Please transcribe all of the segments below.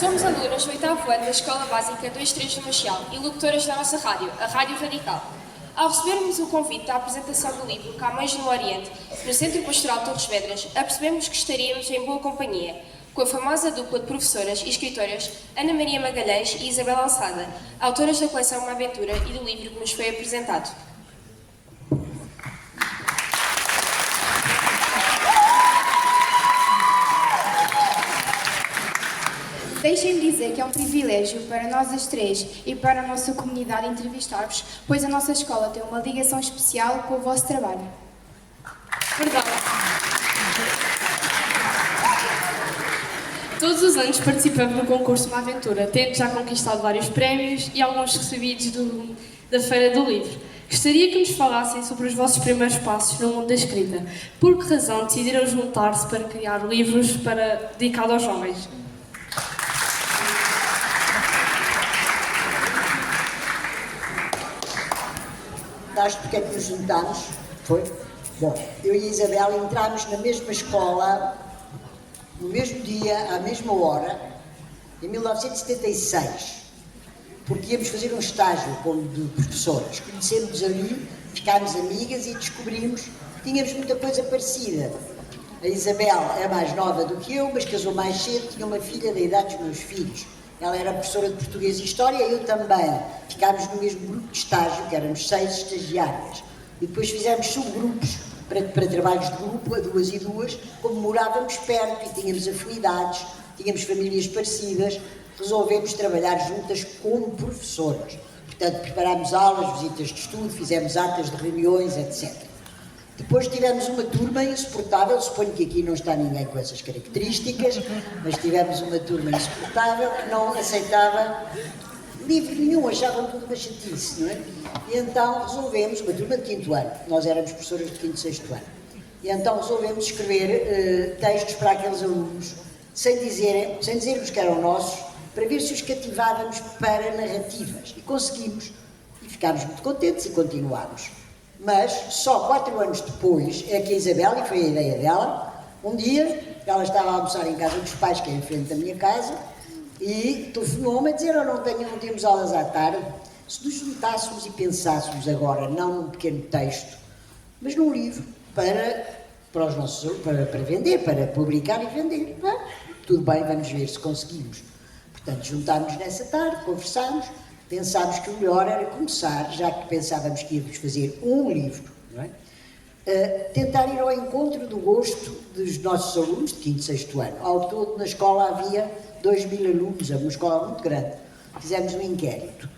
Somos alunas do 8º ano da Escola Básica 23 do Machial e locutoras da nossa rádio, a Rádio Radical. Ao recebermos o convite da apresentação do livro Camões no Oriente, no Centro Pastoral Torres Vedras, apercebemos que estaríamos em boa companhia, com a famosa dupla de professoras e escritoras Ana Maria Magalhães e Isabel Alçada, autoras da coleção Uma Aventura e do livro que nos foi apresentado. Deixem-me dizer que é um privilégio para nós as três e para a nossa comunidade entrevistar-vos, pois a nossa escola tem uma ligação especial com o vosso trabalho. Verdade. Todos os anos participamos do concurso Uma Aventura, tendo já conquistado vários prémios e alguns recebidos da Feira do Livro. Gostaria que nos falassem sobre os vossos primeiros passos no mundo da escrita. Por que razão decidiram juntar-se para criar livros dedicados aos jovens? Nós, porque é que nos juntámos? Foi? Bom, eu e a Isabel entramos na mesma escola, no mesmo dia, à mesma hora, em 1976, porque íamos fazer um estágio como de professoras. Conhecemos ali, ficámos amigas e descobrimos que tínhamos muita coisa parecida. A Isabel é mais nova do que eu, mas casou mais cedo, tinha uma filha da idade dos meus filhos. Ela era professora de português e história, eu também. Ficámos no mesmo grupo de estágio, que éramos 6 estagiárias. E depois fizemos subgrupos para trabalhos de grupo, a 2 e 2, como morávamos perto e tínhamos afinidades, tínhamos famílias parecidas, resolvemos trabalhar juntas como professoras. Portanto, preparámos aulas, visitas de estudo, fizemos atas de reuniões, etc. Depois tivemos uma turma insuportável, suponho que aqui não está ninguém com essas características, mas tivemos uma turma insuportável que não aceitava livro nenhum, achavam tudo uma chatice, não é? E então resolvemos, uma turma de 5º ano, nós éramos professoras de 5º e 6º ano, e então resolvemos escrever textos para aqueles alunos, sem dizermos que eram nossos, para ver se os cativávamos para narrativas. E conseguimos, e ficámos muito contentes e continuámos. Mas só 4 anos depois é que a Isabel, e foi a ideia dela, um dia ela estava a almoçar em casa dos pais, que é em frente da minha casa, e telefonou-me a dizer: não temos aulas à tarde, se nos juntássemos e pensássemos agora, não num pequeno texto, mas num livro para os nossos, para vender, para publicar e vender. Bem, tudo bem, vamos ver se conseguimos. Portanto, juntámos nessa tarde, conversámos, pensámos que o melhor era começar, já que pensávamos que íamos fazer um livro, não é? Tentar ir ao encontro do gosto dos nossos alunos de 5º e 6º ano. Ao todo, na escola havia 2.000 alunos, é uma escola muito grande. Fizemos um inquérito.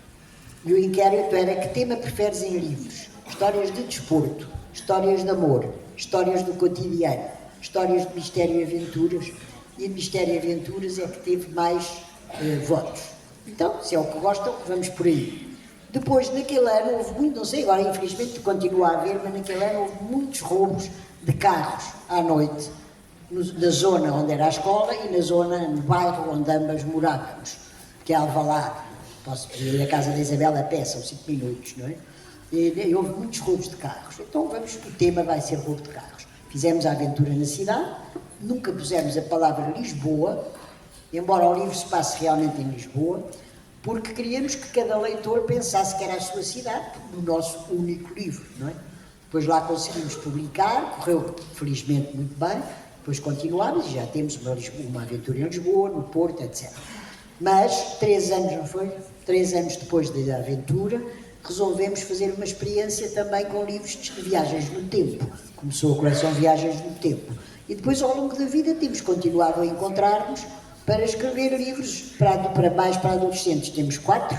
E o inquérito era: que tema preferes em livros? Histórias de desporto, histórias de amor, histórias do cotidiano, histórias de mistério e aventuras. E de mistério e aventuras é que teve mais votos. Então, se é o que gostam, vamos por aí. Depois, naquele ano, houve muito, não sei, agora infelizmente continua a haver, mas naquele ano houve muitos roubos de carros à noite, na zona onde era a escola e na zona, no bairro onde ambas morávamos, que é Alvalade. Posso ir à casa da Isabel a pé, são 5 minutos, não é? E houve muitos roubos de carros. Então, o tema vai ser roubo de carros. Fizemos a aventura na cidade, nunca pusemos a palavra Lisboa, embora o livro se passe realmente em Lisboa, porque queríamos que cada leitor pensasse que era a sua cidade, no nosso único livro, não é? Depois lá conseguimos publicar, correu felizmente muito bem, depois continuámos e já temos uma aventura em Lisboa, no Porto, etc. Mas, 3 anos, não foi? 3 anos depois da aventura, resolvemos fazer uma experiência também com livros de viagens no tempo. Começou a coleção Viagens no Tempo. E depois, ao longo da vida, temos continuado a encontrar-nos para escrever livros para adolescentes. Temos 4: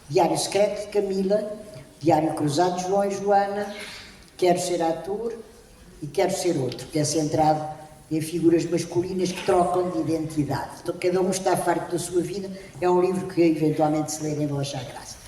Diário Secreto de Camila, Diário Cruzado de João e Joana, Quero Ser Ator e Quero Ser Outro, que é centrado em figuras masculinas que trocam de identidade. Então, cada um está farto da sua vida. É um livro que eventualmente se lerem vão achar graça.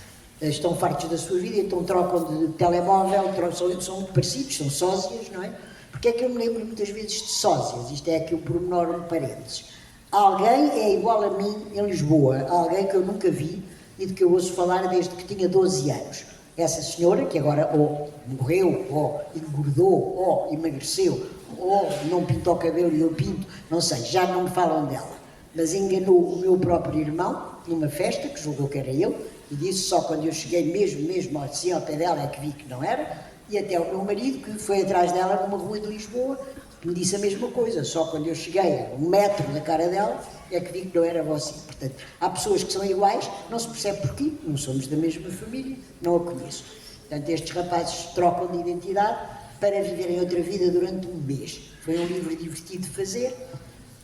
Estão fartos da sua vida, então trocam de telemóvel, são muito parecidos, são sósias, não é? Porque é que eu me lembro muitas vezes de sósias? Isto é aqui um pormenor, um parênteses. Alguém é igual a mim em Lisboa, alguém que eu nunca vi e de que eu ouço falar desde que tinha 12 anos. Essa senhora, que agora ou morreu, ou engordou, ou emagreceu, ou não pintou o cabelo e eu pinto, não sei, já não me falam dela. mas enganou o meu próprio irmão numa festa, que julgou que era ele, e disse só quando eu cheguei mesmo assim ao pé dela é que vi que não era, e até o meu marido, que foi atrás dela numa rua de Lisboa, me disse a mesma coisa, só quando eu cheguei a 1 metro da cara dela é que vi que não era você. Portanto, há pessoas que são iguais, não se percebe porquê, não somos da mesma família, não a conheço. Portanto, estes rapazes trocam de identidade para viverem outra vida durante um mês. Foi um livro divertido de fazer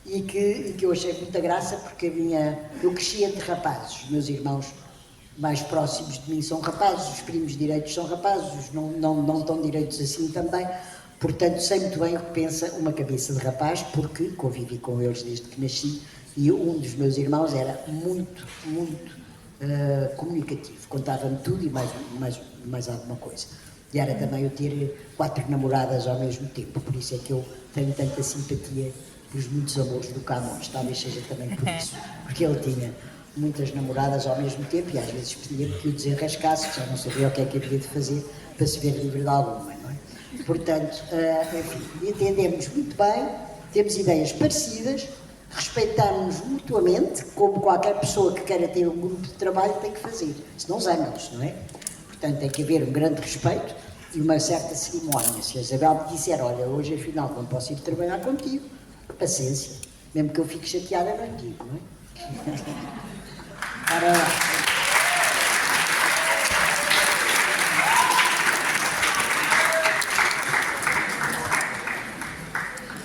e que eu achei muita graça, porque eu cresci entre rapazes. Os meus irmãos mais próximos de mim são rapazes, os primos direitos são rapazes, os não tão direitos assim também. Portanto, sei muito bem o que pensa uma cabeça de rapaz, porque convivi com eles desde que nasci e um dos meus irmãos era muito comunicativo, contava-me tudo e mais alguma coisa. E era também eu ter 4 namoradas ao mesmo tempo, por isso é que eu tenho tanta simpatia pelos muitos amores do Camões, talvez seja também por isso, porque ele tinha muitas namoradas ao mesmo tempo e às vezes pedia que o desenrascasse, que já não sabia o que é que havia de fazer para se ver livre de alguma, não é? Portanto, enfim, entendemos muito bem, temos ideias parecidas, respeitamos mutuamente, como qualquer pessoa que queira ter um grupo de trabalho tem que fazer, senão zangam-se, não é? Portanto, tem que haver um grande respeito e uma certa cerimónia. Se a Isabel me disser, olha, hoje afinal não posso ir trabalhar contigo, paciência, mesmo que eu fique chateada, não lhe digo, não é? Ora lá.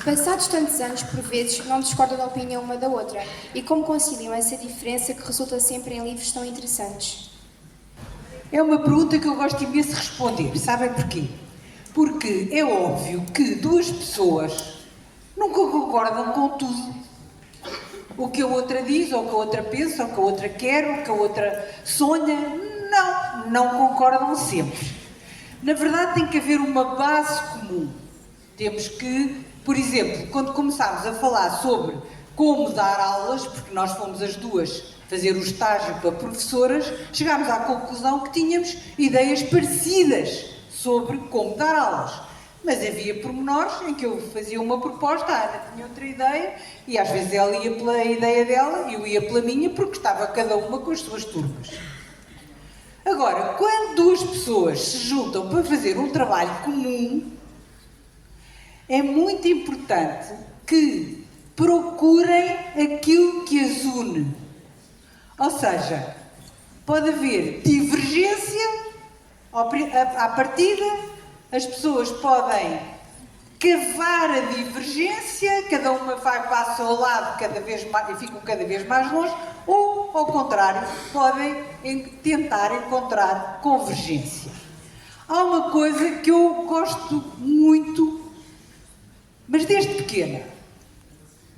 Passados tantos anos, por vezes, não discordam da opinião uma da outra. E como conciliam essa diferença que resulta sempre em livros tão interessantes? É uma pergunta que eu gosto imenso de responder. Sabem porquê? Porque é óbvio que 2 pessoas nunca concordam com tudo. O que a outra diz, ou o que a outra pensa, ou o que a outra quer, ou o que a outra sonha. Não concordam sempre. Na verdade, tem que haver uma base comum. Temos que, por exemplo, quando começámos a falar sobre como dar aulas, porque nós fomos as duas fazer o estágio para professoras, chegámos à conclusão que tínhamos ideias parecidas sobre como dar aulas. Mas havia pormenores em que eu fazia uma proposta, a Ana tinha outra ideia, e às vezes ela ia pela ideia dela e eu ia pela minha, porque estava cada uma com as suas turmas. Agora, quando 2 pessoas se juntam para fazer um trabalho comum, é muito importante que procurem aquilo que as une. Ou seja, pode haver divergência à partida, as pessoas podem cavar a divergência, cada uma vai para o seu lado cada vez mais, e ficam cada vez mais longe, ou, ao contrário, podem tentar encontrar convergência. Há uma coisa que eu gosto muito, mas desde pequena,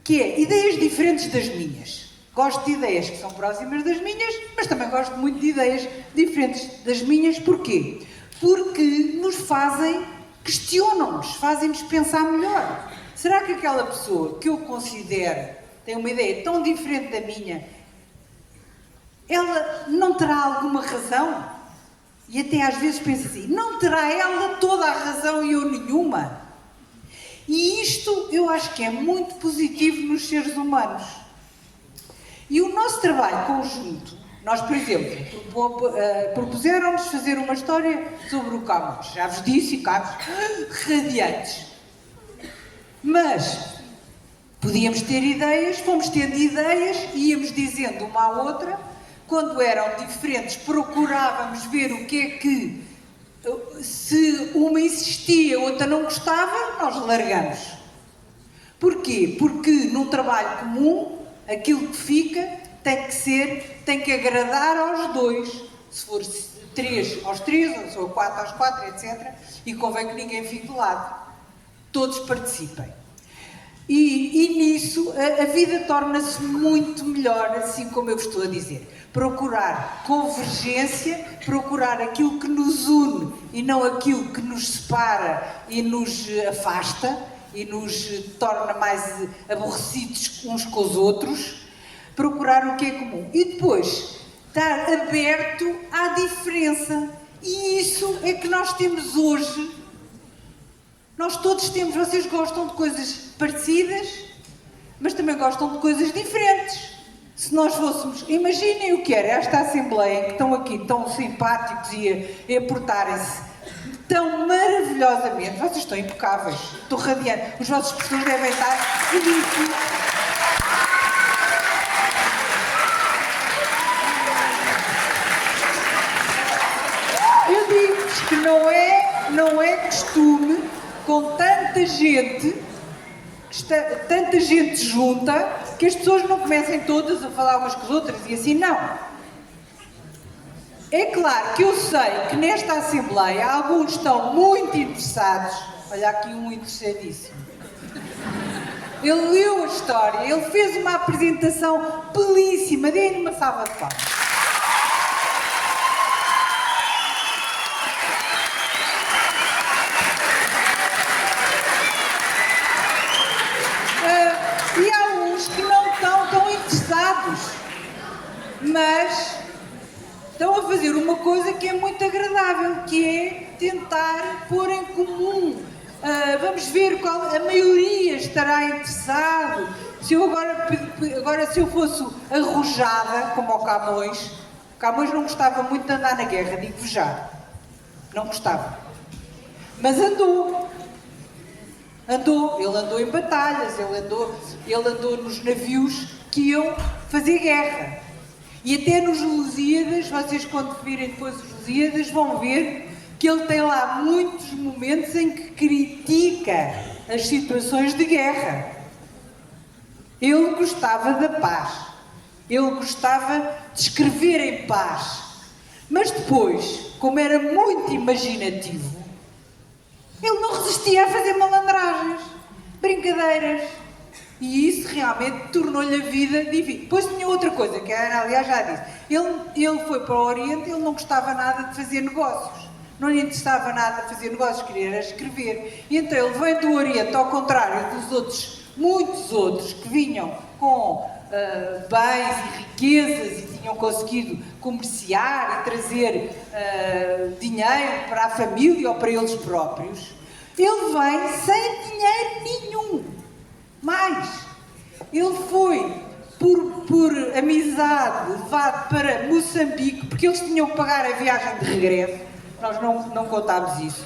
que é ideias diferentes das minhas. Gosto de ideias que são próximas das minhas, mas também gosto muito de ideias diferentes das minhas. Porquê? Porque nos questionam-nos, fazem-nos pensar melhor. Será que aquela pessoa que eu considero tem uma ideia tão diferente da minha, ela não terá alguma razão? E até às vezes penso assim, não terá ela toda a razão e eu nenhuma? E isto eu acho que é muito positivo nos seres humanos. E o nosso trabalho conjunto, nós, por exemplo, propuseram-nos fazer uma história sobre o Camões. Já vos disse, ficámos radiantes. Mas podíamos ter ideias, fomos tendo ideias, íamos dizendo uma à outra. Quando eram diferentes, procurávamos ver o que é que, se uma insistia, a outra não gostava, nós largamos. Porquê? Porque num trabalho comum, aquilo que fica tem que agradar aos 2, se for 3 aos 3, ou se for 4 aos 4, etc. E convém que ninguém fique de lado. Todos participem. E nisso a vida torna-se muito melhor, assim como eu vos estou a dizer. Procurar convergência, procurar aquilo que nos une e não aquilo que nos separa e nos afasta e nos torna mais aborrecidos uns com os outros, procurar o que é comum. E depois, estar aberto à diferença. E isso é que nós temos hoje. Nós todos temos, vocês gostam de coisas parecidas, mas também também gostam de coisas diferentes. Se nós fôssemos, imaginem o que era esta Assembleia, que estão aqui tão simpáticos e a portarem-se tão maravilhosamente. Vocês estão impecáveis, estou radiante. Os vossos professores devem estar felizes. Eu digo-vos que não é costume, com tanta gente junta, que as pessoas não comecem todas a falar umas com as outras e assim, não. É claro que eu sei que nesta Assembleia alguns estão muito interessados. Olha aqui um interessadíssimo. Ele leu a história, ele fez uma apresentação belíssima, dei-lhe uma salva de palmas. E há uns que não estão tão interessados, mas estão a fazer uma coisa que é muito agradável, que é tentar pôr em comum. Vamos ver qual a maioria estará interessado. Se eu agora se eu fosse arrojada, como o Camões não gostava muito de andar na guerra, digo-vos já. Não gostava. Mas andou. Ele andou em batalhas, ele andou nos navios que iam fazer guerra. E até nos Lusíadas, vocês quando virem depois os Lusíadas vão ver que ele tem lá muitos momentos em que critica as situações de guerra. Ele gostava da paz. Ele gostava de escrever em paz. Mas depois, como era muito imaginativo, ele não resistia a fazer malandragens, brincadeiras. E isso realmente tornou-lhe a vida difícil. Depois tinha outra coisa, que a Ana, aliás, já disse. Ele foi para o Oriente, ele não gostava nada de fazer negócios. Não lhe interessava nada de fazer negócios, queria era escrever. E então ele vem do Oriente, ao contrário dos outros, muitos outros, que vinham com bens e riquezas e tinham conseguido comerciar e trazer dinheiro para a família ou para eles próprios. Ele vem sem dinheiro nenhum. Mas ele foi, por amizade, levado para Moçambique, porque eles tinham que pagar a viagem de regresso. Nós não contámos isso.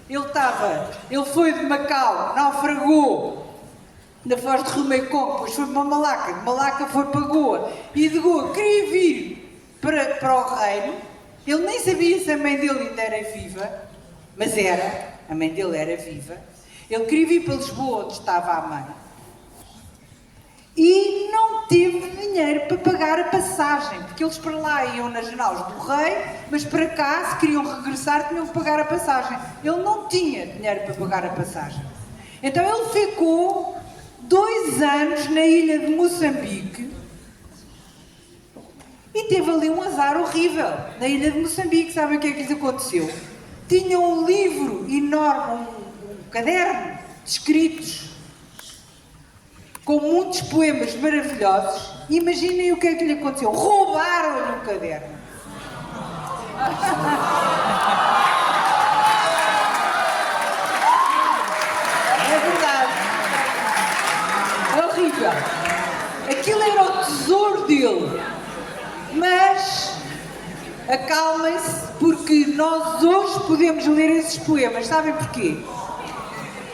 Ele foi de Macau, naufragou na Foz de Rumecon, depois foi para Malaca, de Malaca foi para Goa, e de Goa queria vir para o reino. Ele nem sabia se a mãe dele ainda era viva, mas a mãe dele era viva. Ele queria vir para Lisboa, onde estava a mãe, e não teve dinheiro para pagar a passagem, porque eles para lá iam nas naus do rei, mas para cá, se queriam regressar, tinham que pagar a passagem. Ele não tinha dinheiro para pagar a passagem. Então ele ficou 2 anos na ilha de Moçambique e teve ali um azar horrível. Na ilha de Moçambique, sabem o que é que lhes aconteceu? Tinha um livro enorme, um caderno de escritos, com muitos poemas maravilhosos. Imaginem o que é que lhe aconteceu. Roubaram-lhe o caderno. É verdade. É horrível. Aquilo era o tesouro dele. Mas acalmem-se, porque nós hoje podemos ler esses poemas. Sabem porquê?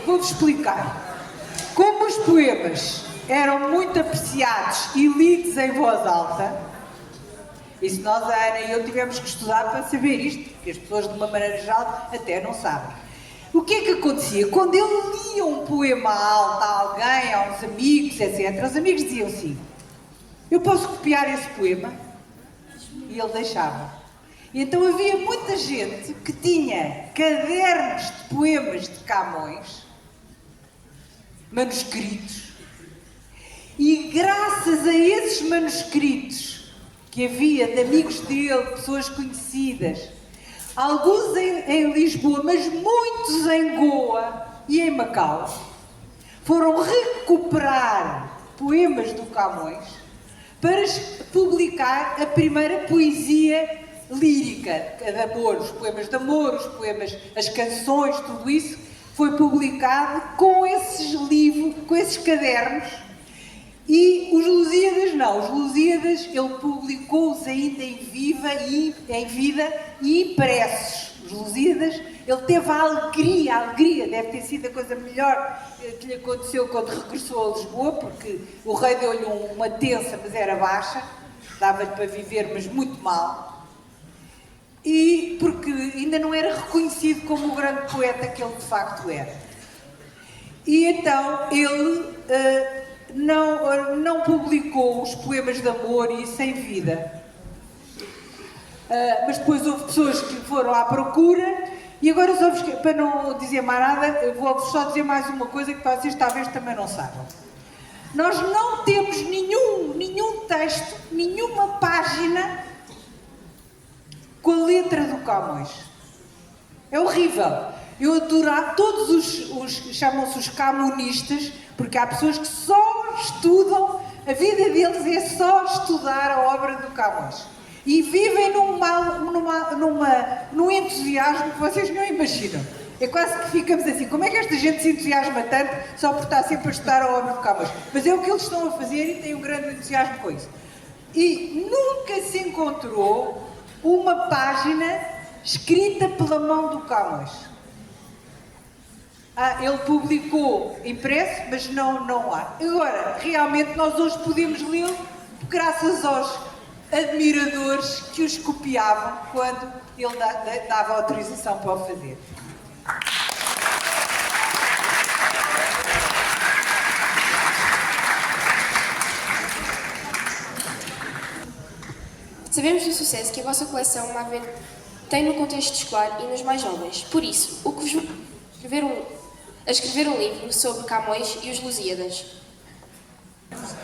Vou-vos explicar. Como os poemas eram muito apreciados e lidos em voz alta, e se nós, a Ana e eu, tivemos que estudar para saber isto, porque as pessoas, de uma maneira geral, até não sabem. O que é que acontecia? Quando ele lia um poema alto a alguém, a uns amigos, etc., os amigos diziam assim: eu posso copiar esse poema? E ele deixava. E então havia muita gente que tinha cadernos de poemas de Camões, manuscritos, e graças a esses manuscritos que havia de amigos dele, pessoas conhecidas, alguns em Lisboa, mas muitos em Goa e em Macau, foram recuperar poemas do Camões para publicar a primeira poesia lírica de amor, os poemas de amor, os poemas, as canções, tudo isso foi publicado com esses livros, com esses cadernos, não, os Lusíadas, ele publicou-os ainda em vida e impressos. Os Lusíadas, ele teve a alegria, deve ter sido a coisa melhor que lhe aconteceu quando regressou a Lisboa, porque o rei deu-lhe uma tensa, mas era baixa, dava-lhe para viver, mas muito mal, e porque ainda não era reconhecido como o grande poeta que ele de facto era. E então ele não publicou os poemas de amor e isso em vida. Mas depois houve pessoas que foram à procura e agora, para não dizer mais nada, eu vou só dizer mais uma coisa que vocês talvez também não saibam. Nós não temos nenhum texto, nenhuma página com a letra do Camões. É horrível. Eu adoro todos chamam-se os camonistas, porque há pessoas que só estudam, a vida deles é só estudar a obra do Camões. E vivem num entusiasmo que vocês não imaginam. É quase que ficamos assim, como é que esta gente se entusiasma tanto só por estar sempre a estudar a obra do Camões? Mas é o que eles estão a fazer e têm um grande entusiasmo com isso. E nunca se encontrou uma página escrita pela mão do Camões. Ele publicou impresso, mas não há. Agora, realmente nós hoje podemos lê-lo graças aos admiradores que os copiavam quando ele dava autorização para o fazer. Sabemos do sucesso que a vossa coleção tem no contexto escolar e nos mais jovens. Por isso, o que vos a escrever um livro sobre Camões e os Lusíadas?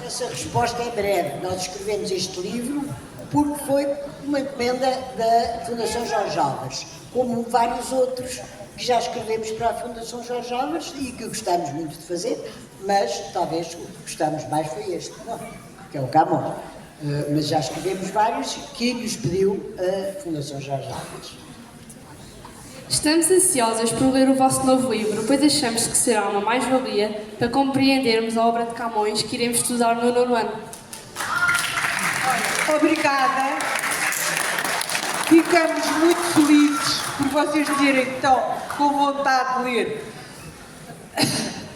Essa resposta é breve. Nós escrevemos este livro porque foi uma encomenda da Fundação Jorge Álvares, como vários outros que já escrevemos para a Fundação Jorge Álvares e que gostamos muito de fazer, mas talvez o que gostamos mais foi este, não, que é o Camões. Mas já escrevemos vários que nos pediu a Fundação Jorge Álvares. Estamos ansiosas por ler o vosso novo livro, pois achamos que será uma mais-valia para compreendermos a obra de Camões que iremos estudar no 9º ano. Obrigada. Ficamos muito felizes por vocês dizerem que estão com vontade de ler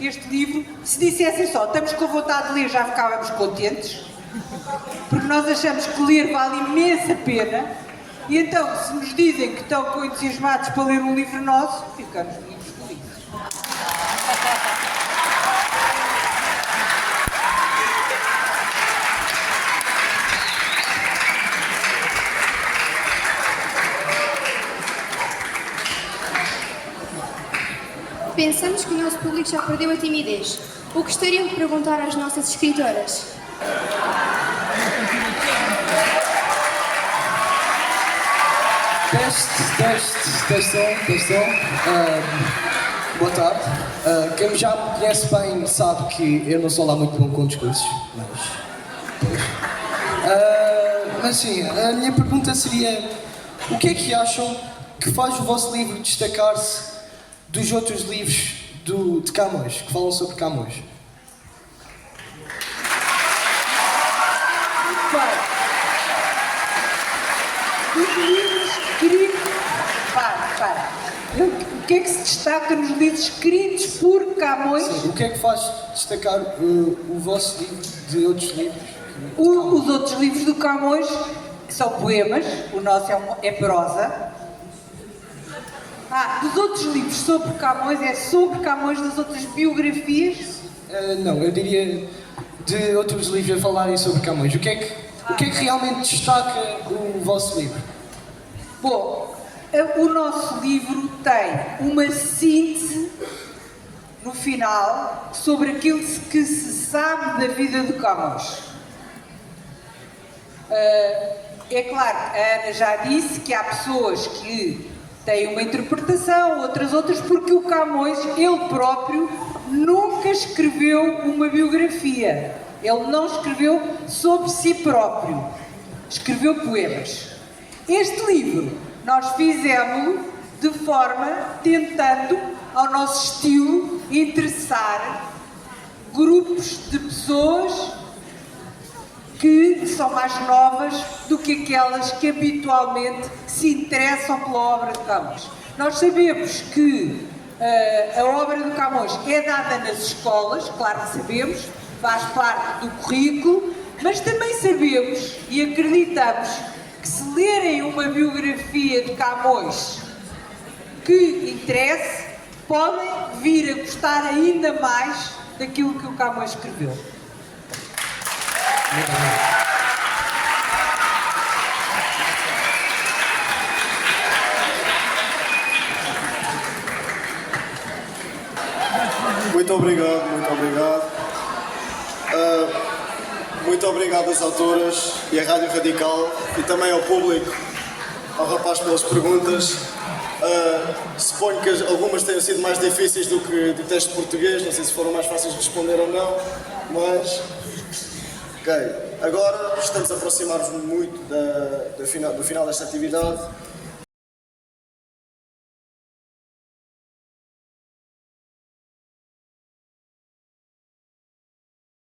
este livro. Se dissessem só, estamos com vontade de ler, já ficávamos contentes, porque nós achamos que ler vale imensa pena. E então, se nos dizem que estão entusiasmados para ler um livro nosso, ficamos muito felizes. Pensamos que o nosso público já perdeu a timidez. O que gostariam de perguntar às nossas escritoras? Teste. Boa tarde. Quem já me conhece bem sabe que eu não sou lá muito bom com discursos, mas sim, a minha pergunta seria: o que é que acham que faz o vosso livro destacar-se dos outros livros de Camões, que falam sobre Camões? Os livros escritos... O que é que se destaca nos livros escritos por Camões? Sim, o que é que faz destacar o vosso livro de outros livros? Os outros livros do Camões são poemas, o nosso é prosa. Dos outros livros sobre Camões, é sobre Camões, das outras biografias? Não, eu diria de outros livros a falarem sobre Camões. O que é que realmente destaca o vosso livro? Bom, o nosso livro tem uma síntese no final sobre aquilo que se sabe da vida de Camões. É claro, a Ana já disse que há pessoas que têm uma interpretação, outras, porque o Camões, ele próprio, nunca escreveu uma biografia. Ele não escreveu sobre si próprio. Escreveu poemas. Este livro nós fizemos-lo de forma, tentando, ao nosso estilo, interessar grupos de pessoas que que são mais novas do que aquelas que habitualmente se interessam pela obra de Camões. Nós sabemos que a obra de Camões é dada nas escolas, claro que sabemos, faz parte do currículo, mas também sabemos e acreditamos que se lerem uma biografia de Camões que interesse, podem vir a gostar ainda mais daquilo que o Camões escreveu. Muito obrigado, muito obrigado. Muito obrigado às autoras e à Rádio Radical e também ao público, ao rapaz pelas perguntas. Suponho que algumas tenham sido mais difíceis do que do teste português, não sei se foram mais fáceis de responder ou não, mas... Ok, agora estamos a aproximar-nos muito do final desta atividade